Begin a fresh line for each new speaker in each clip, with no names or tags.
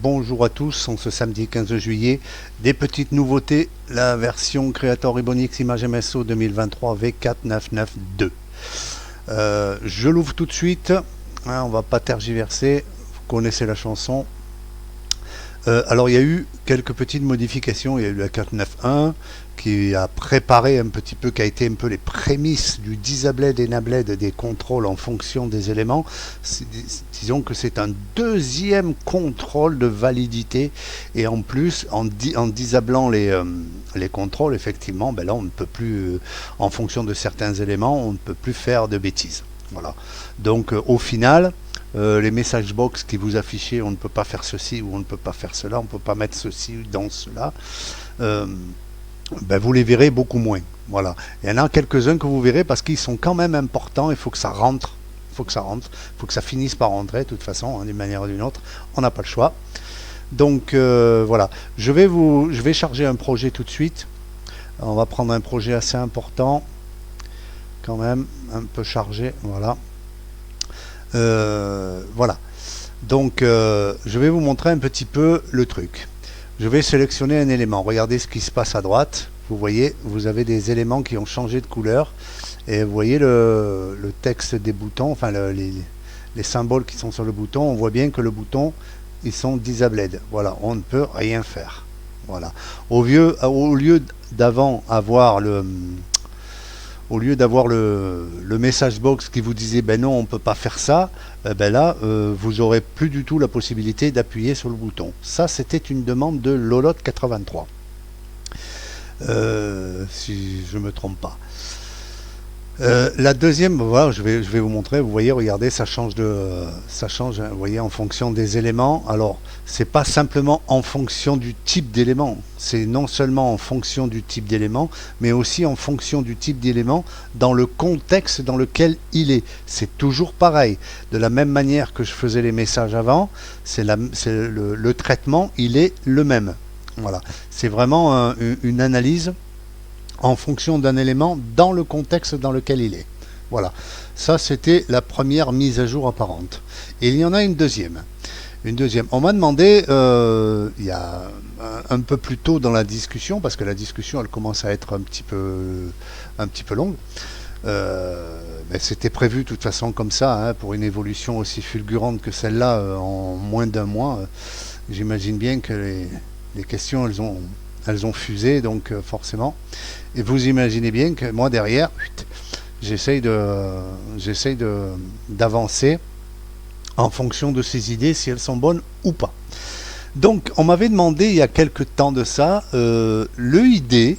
bonjour à tous, en ce samedi 15 juillet, des petites nouveautés, la version Creator Ebonix Image MSO 2023 V4992. Je l'ouvre tout de suite, hein, on va pas tergiverser, vous connaissez la chanson. Alors il y a eu quelques petites modifications, il y a eu la 491 qui a préparé un petit peu, qui a été un peu les prémices du disableed et nableed des contrôles en fonction des éléments. Disons que c'est un deuxième contrôle de validité, et en plus en disablant les contrôles, effectivement, ben là on ne peut plus, en fonction de certains éléments, on ne peut plus faire de bêtises. Voilà. Donc au final, les message box qui vous affichaient, on ne peut pas faire ceci ou on ne peut pas faire cela, on ne peut pas mettre ceci dans cela, ben vous les verrez beaucoup moins. Voilà. Il y en a quelques-uns que vous verrez parce qu'ils sont quand même importants, il faut que ça rentre, il faut que ça finisse par rentrer de toute façon, hein, d'une manière ou d'une autre, on n'a pas le choix. Donc voilà, je vais charger un projet tout de suite. On va prendre un projet assez important, quand même, un peu chargé, voilà. Voilà, donc je vais vous montrer un petit peu le truc. Je vais sélectionner un élément, regardez ce qui se passe à droite, vous voyez, vous avez des éléments qui ont changé de couleur, et vous voyez le texte des boutons, enfin les symboles qui sont sur le bouton, on voit bien que le bouton, ils sont disabled, voilà, on ne peut rien faire. Voilà, au lieu d'avant avoir le message box qui vous disait ben non on peut pas faire ça, ben là vous aurez plus du tout la possibilité d'appuyer sur le bouton. Ça c'était une demande de Lolotte83, si je me trompe pas. La deuxième, voilà, je vais vous montrer, vous voyez, regardez, ça change, vous voyez, en fonction des éléments. Alors, c'est pas simplement en fonction du type d'élément, c'est non seulement en fonction du type d'élément, mais aussi en fonction du type d'élément dans le contexte dans lequel il est. C'est toujours pareil. De la même manière que je faisais les messages avant, le traitement, il est le même. Voilà, c'est vraiment une analyse en fonction d'un élément dans le contexte dans lequel il est. Voilà, ça c'était la première mise à jour apparente. Et il y en a une deuxième. On m'a demandé, il y a un peu plus tôt dans la discussion, parce que la discussion elle commence à être un petit peu longue. Ben, c'était prévu de toute façon comme ça, hein, pour une évolution aussi fulgurante que celle-là, en moins d'un mois. J'imagine bien que les questions elles ont fusé, donc forcément. Et vous imaginez bien que moi derrière, j'essaye d'avancer en fonction de ces idées, si elles sont bonnes ou pas. Donc on m'avait demandé il y a quelques temps de ça, le ID,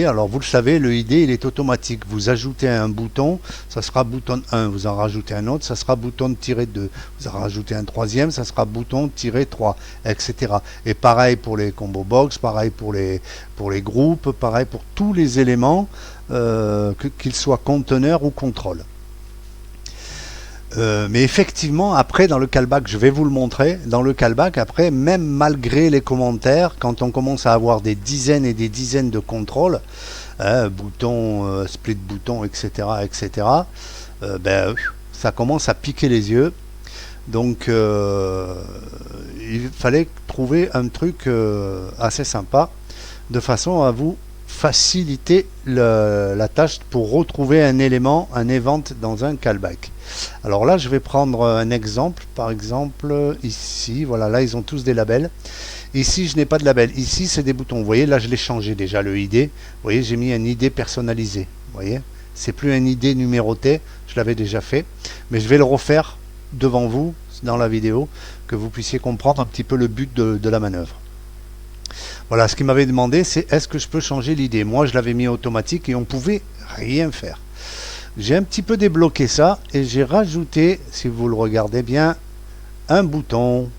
alors vous le savez, le ID il est automatique. Vous ajoutez un bouton, ça sera bouton 1, vous en rajoutez un autre, ça sera bouton -2, vous en rajoutez un troisième, ça sera bouton -3, etc. Et pareil pour les combo box, pareil pour les groupes, pareil pour tous les éléments, qu'ils soient conteneurs ou contrôle. Mais effectivement, après dans le callback, je vais vous le montrer, dans le callback, après, même malgré les commentaires, quand on commence à avoir des dizaines et des dizaines de contrôles, boutons, split bouton, etc., etc., ben, ça commence à piquer les yeux. Donc, il fallait trouver un truc assez sympa, de façon à vous faciliter la tâche pour retrouver un élément, un event dans un callback. Alors là je vais prendre un exemple, par exemple ici, voilà, là ils ont tous des labels. Ici je n'ai pas de label, ici c'est des boutons, vous voyez, là je l'ai changé déjà, le ID, vous voyez, j'ai mis un ID personnalisé, vous voyez, c'est plus un ID numéroté, je l'avais déjà fait, mais je vais le refaire devant vous dans la vidéo, que vous puissiez comprendre un petit peu le but de la manœuvre. Voilà, ce qu'il m'avait demandé, c'est est-ce que je peux changer l'idée. Moi, je l'avais mis automatique et on pouvait rien faire. J'ai un petit peu débloqué ça et j'ai rajouté, si vous le regardez bien, un bouton.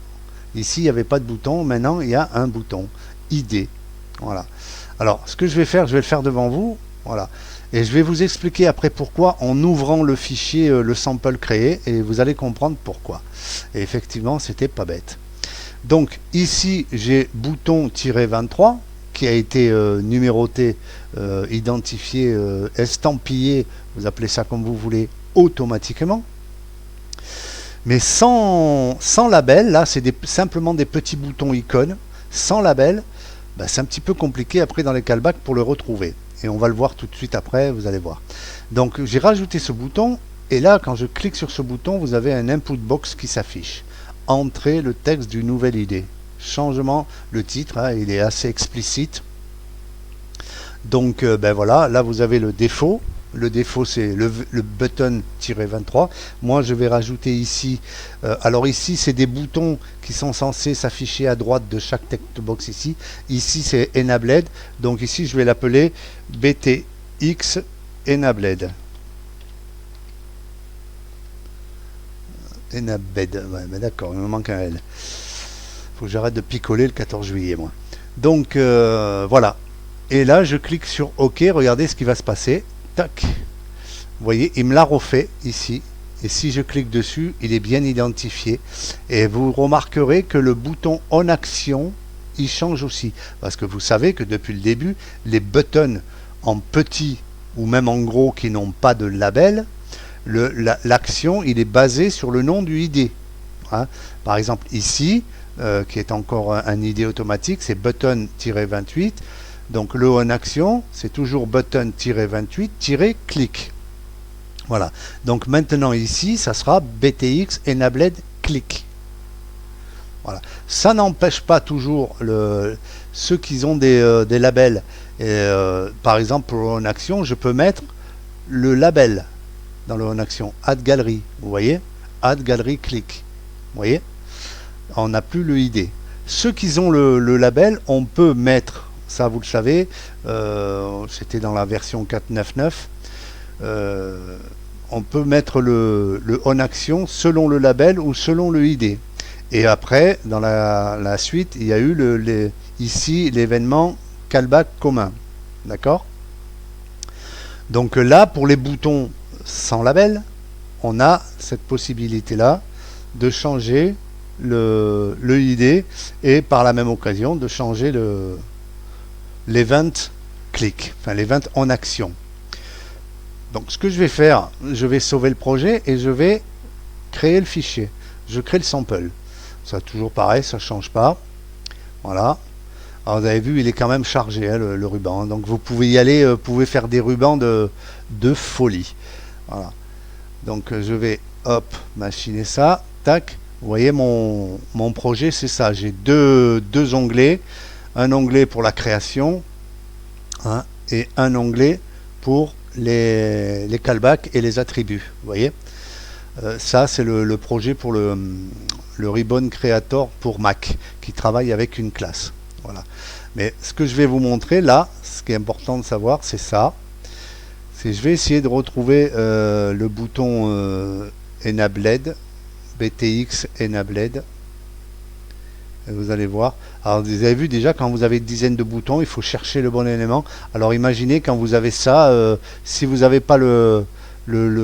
Ici, il n'y avait pas de bouton. Maintenant, il y a un bouton. ID. Voilà. Alors, ce que je vais faire, je vais le faire devant vous. Voilà. Et je vais vous expliquer après pourquoi en ouvrant le fichier, le sample créé, et vous allez comprendre pourquoi. Et effectivement, c'était pas bête. Donc ici j'ai bouton-23 qui a été numéroté, identifié, estampillé, vous appelez ça comme vous voulez, automatiquement. Mais sans label, là c'est simplement des petits boutons icônes, sans label, bah, c'est un petit peu compliqué après dans les callbacks pour le retrouver. Et on va le voir tout de suite après, vous allez voir. Donc j'ai rajouté ce bouton, et là quand je clique sur ce bouton, vous avez un input box qui s'affiche. Entrez le texte d'une nouvelle idée. Changement, le titre, hein, il est assez explicite. Donc ben voilà, là vous avez le défaut. Le défaut c'est le button-23. Moi je vais rajouter ici, alors ici c'est des boutons qui sont censés s'afficher à droite de chaque text box ici. Ici c'est enabled, donc ici je vais l'appeler BTX enabled. Enabled, ouais, ben d'accord, il me manque un L. Faut que j'arrête de picoler le 14 juillet moi. Donc voilà. Et là je clique sur OK, regardez ce qui va se passer. Tac. Vous voyez, il me l'a refait ici. Et si je clique dessus, il est bien identifié. Et vous remarquerez que le bouton On Action, il change aussi. Parce que vous savez que depuis le début, les buttons en petit ou même en gros qui n'ont pas de label, l'action, il est basé sur le nom du ID. Hein. Par exemple, ici, qui est encore un ID automatique, c'est button-28. Donc le on action, c'est toujours button-28-click. Voilà. Donc maintenant ici, ça sera BTX enabled click. Voilà. Ça n'empêche pas toujours ceux qui ont des labels. Et, par exemple, pour le on action, je peux mettre le label dans le on action. Add gallery. Vous voyez? Add gallery click. Vous voyez? On n'a plus le ID. Ceux qui ont le label, on peut mettre. Ça, vous le savez, c'était dans la version 4.9.9. On peut mettre le on action selon le label ou selon le ID. Et après, dans la suite, il y a eu ici l'événement callback commun. D'accord? Donc là, pour les boutons sans label, on a cette possibilité-là de changer le ID et par la même occasion de changer l'event click, enfin l'event en action. Donc ce que je vais faire, je vais sauver le projet et je vais créer le fichier. Je crée le sample. Ça toujours pareil, ça ne change pas. Voilà. Alors vous avez vu, il est quand même chargé hein, le ruban. Donc vous pouvez y aller, vous pouvez faire des rubans de folie. Voilà. Donc je vais hop machiner ça. Tac. Vous voyez mon projet, c'est ça. J'ai deux onglets. Un onglet pour la création hein, et un onglet pour les callbacks et les attributs. Vous voyez, ça c'est le projet pour le Ribbon Creator pour Mac qui travaille avec une classe. Voilà. Mais ce que je vais vous montrer là, ce qui est important de savoir, c'est ça. Je vais essayer de retrouver le bouton Enabled, BTX Enabled. Vous allez voir. Alors vous avez vu déjà quand vous avez une dizaine de boutons, il faut chercher le bon élément. Alors imaginez quand vous avez ça, si vous n'avez pas le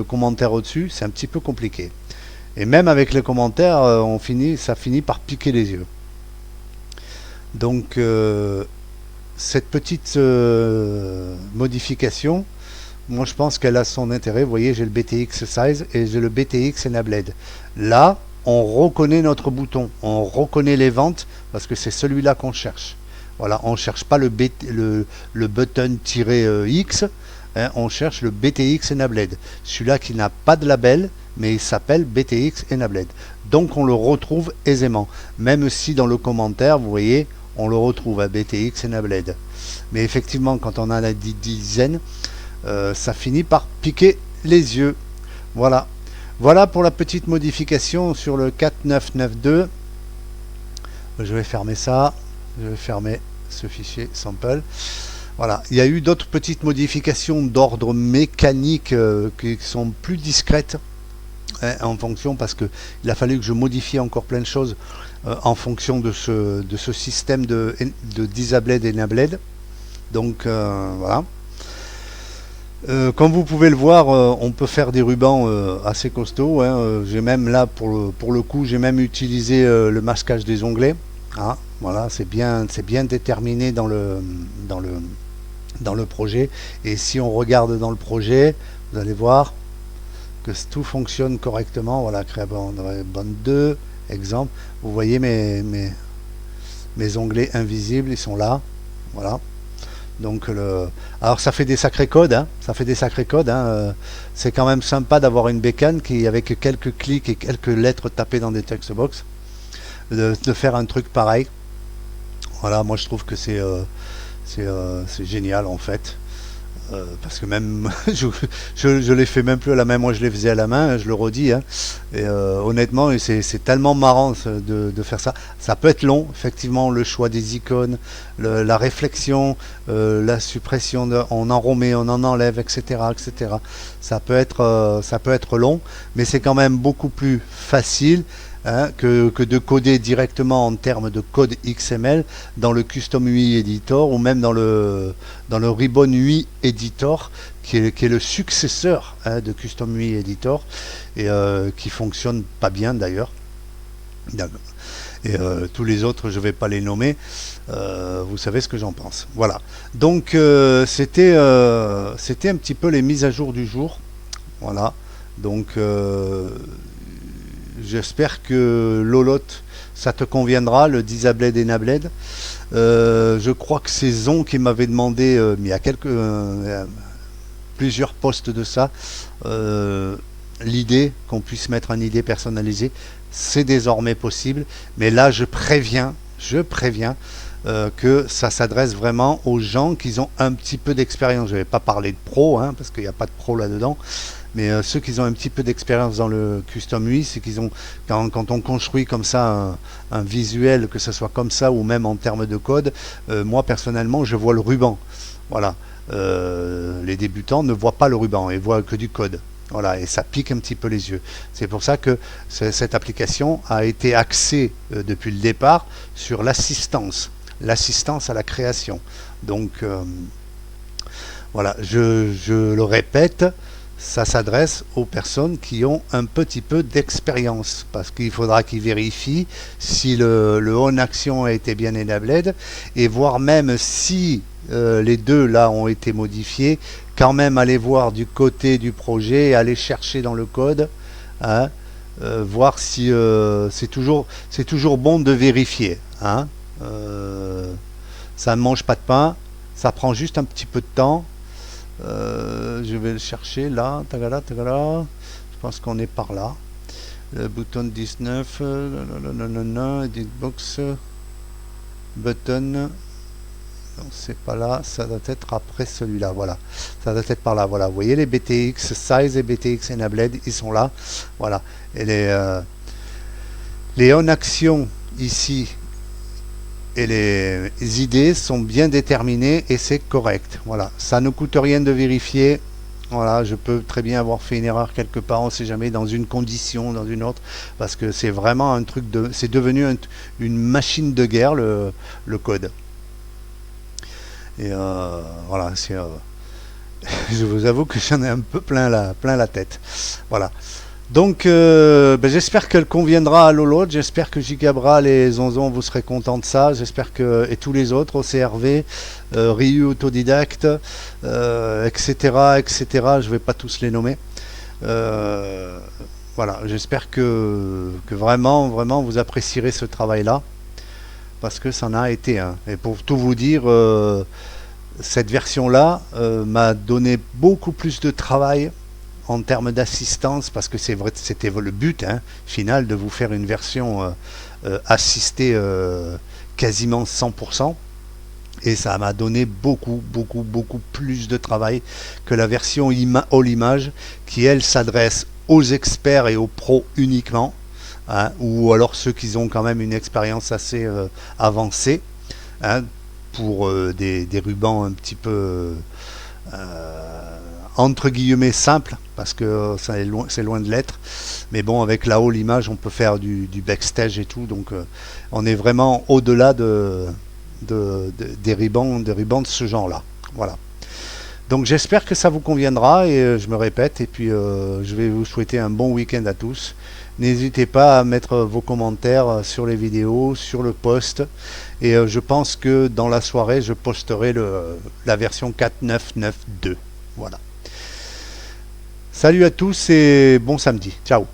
commentaire au-dessus, c'est un petit peu compliqué. Et même avec les commentaires, ça finit par piquer les yeux. Donc cette petite modification, moi je pense qu'elle a son intérêt. Vous voyez, j'ai le BTX Size et j'ai le BTX Enabled. Là, on reconnaît notre bouton, on reconnaît les ventes parce que c'est celui-là qu'on cherche. Voilà, on ne cherche pas le button-X, hein, on cherche le BTX Enabled. Celui-là qui n'a pas de label, mais il s'appelle BTX Enabled. Donc on le retrouve aisément. Même si dans le commentaire, vous voyez, on le retrouve à BTX Enabled. Mais effectivement, quand on en a des dizaines, ça finit par piquer les yeux. Voilà. Voilà pour la petite modification sur le 4.9.9.2. Je vais fermer ça. Je vais fermer ce fichier sample. Voilà. Il y a eu d'autres petites modifications d'ordre mécanique qui sont plus discrètes hein, en fonction parce que il a fallu que je modifie encore plein de choses en fonction de ce système de disabled et enabled. Donc voilà. Comme vous pouvez le voir, on peut faire des rubans assez costauds. Hein. J'ai même là, pour le coup, j'ai même utilisé le masquage des onglets. Hein. Voilà, c'est bien déterminé dans le projet. Et si on regarde dans le projet, vous allez voir, que tout fonctionne correctement. Voilà, créer bande 2, exemple. Vous voyez mes onglets invisibles, ils sont là. Voilà. Donc alors ça fait des sacrés codes, hein, ça fait des sacrés codes. Hein, c'est quand même sympa d'avoir une bécane qui, avec quelques clics et quelques lettres tapées dans des textbox, de faire un truc pareil. Voilà, moi je trouve que c'est génial en fait. Parce que même je les fais même plus à la main, moi je les faisais à la main, je le redis, hein. Et honnêtement c'est tellement marrant de faire ça. Ça peut être long, effectivement, le choix des icônes, la réflexion, la suppression, on en remet, on en enlève, etc., etc. Ça peut être long, mais c'est quand même beaucoup plus facile, hein, que de coder directement en termes de code XML dans le Custom UI Editor ou même dans le Ribbon UI Editor qui est le successeur, hein, de Custom UI Editor et qui fonctionne pas bien d'ailleurs. Et tous les autres, je vais pas les nommer. Vous savez ce que j'en pense. Voilà. Donc c'était un petit peu les mises à jour du jour. Voilà. Donc j'espère que Lolot, ça te conviendra, le Disabled et Nabled. Je crois que c'est Zon qui m'avait demandé, mais il y a plusieurs posts de ça, l'idée qu'on puisse mettre un ID personnalisé. C'est désormais possible, mais là je préviens que ça s'adresse vraiment aux gens qui ont un petit peu d'expérience. Je ne vais pas parler de pro, hein, parce qu'il n'y a pas de pro là-dedans. Mais ceux qui ont un petit peu d'expérience dans le Custom UI, c'est qu'ils ont, quand on construit comme ça un visuel, que ce soit comme ça ou même en termes de code, moi personnellement je vois le ruban. Voilà. Les débutants ne voient pas le ruban, ils voient que du code. Voilà, et ça pique un petit peu les yeux. C'est pour ça que cette application a été axée depuis le départ sur l'assistance à la création. Donc voilà, je le répète, ça s'adresse aux personnes qui ont un petit peu d'expérience, parce qu'il faudra qu'ils vérifient si le on action a été bien enabled, et voir même si les deux là ont été modifiés, quand même aller voir du côté du projet, aller chercher dans le code, hein, voir si c'est toujours bon de vérifier, hein. Ça ne mange pas de pain, ça prend juste un petit peu de temps. Je vais le chercher là, tagala, tagala. Je pense qu'on est par là. Le bouton 19, edit box, button. Non, c'est pas là, ça doit être après celui-là. Voilà, ça doit être par là. Voilà, vous voyez les BTX size et BTX enabled, ils sont là. Voilà, et les on actions ici et les idées sont bien déterminées et c'est correct. Voilà, ça ne coûte rien de vérifier. Voilà, je peux très bien avoir fait une erreur quelque part, on ne sait jamais, dans une condition, dans une autre, parce que c'est vraiment un truc c'est devenu une machine de guerre, le code. Et voilà, je vous avoue que j'en ai un peu plein la tête. Voilà. Donc j'espère qu'elle conviendra à Lolo, j'espère que Gigabra, les Zonzons, vous serez contents de ça, j'espère que, et tous les autres, OCRV, Ryu Autodidacte, etc., etc., je vais pas tous les nommer. Voilà, j'espère que vraiment vous apprécierez ce travail-là, parce que ça en a été un. Et pour tout vous dire, cette version-là m'a donné beaucoup plus de travail en termes d'assistance, parce que c'est vrai, c'était le but, hein, final, de vous faire une version assistée quasiment 100%, et ça m'a donné beaucoup plus de travail que la version All Image, qui elle s'adresse aux experts et aux pros uniquement, hein, ou alors ceux qui ont quand même une expérience assez avancée, hein, pour des rubans un petit peu entre guillemets simple, parce que c'est loin de l'être, mais bon, avec la All Image on peut faire du backstage et tout, donc on est vraiment au-delà des rubans de ce genre là. Voilà, donc j'espère que ça vous conviendra, et je me répète, et puis je vais vous souhaiter un bon week-end à tous. N'hésitez pas à mettre vos commentaires sur les vidéos, sur le post, et je pense que dans la soirée je posterai la version 4.9.9.2. Voilà. Salut à tous et bon samedi. Ciao.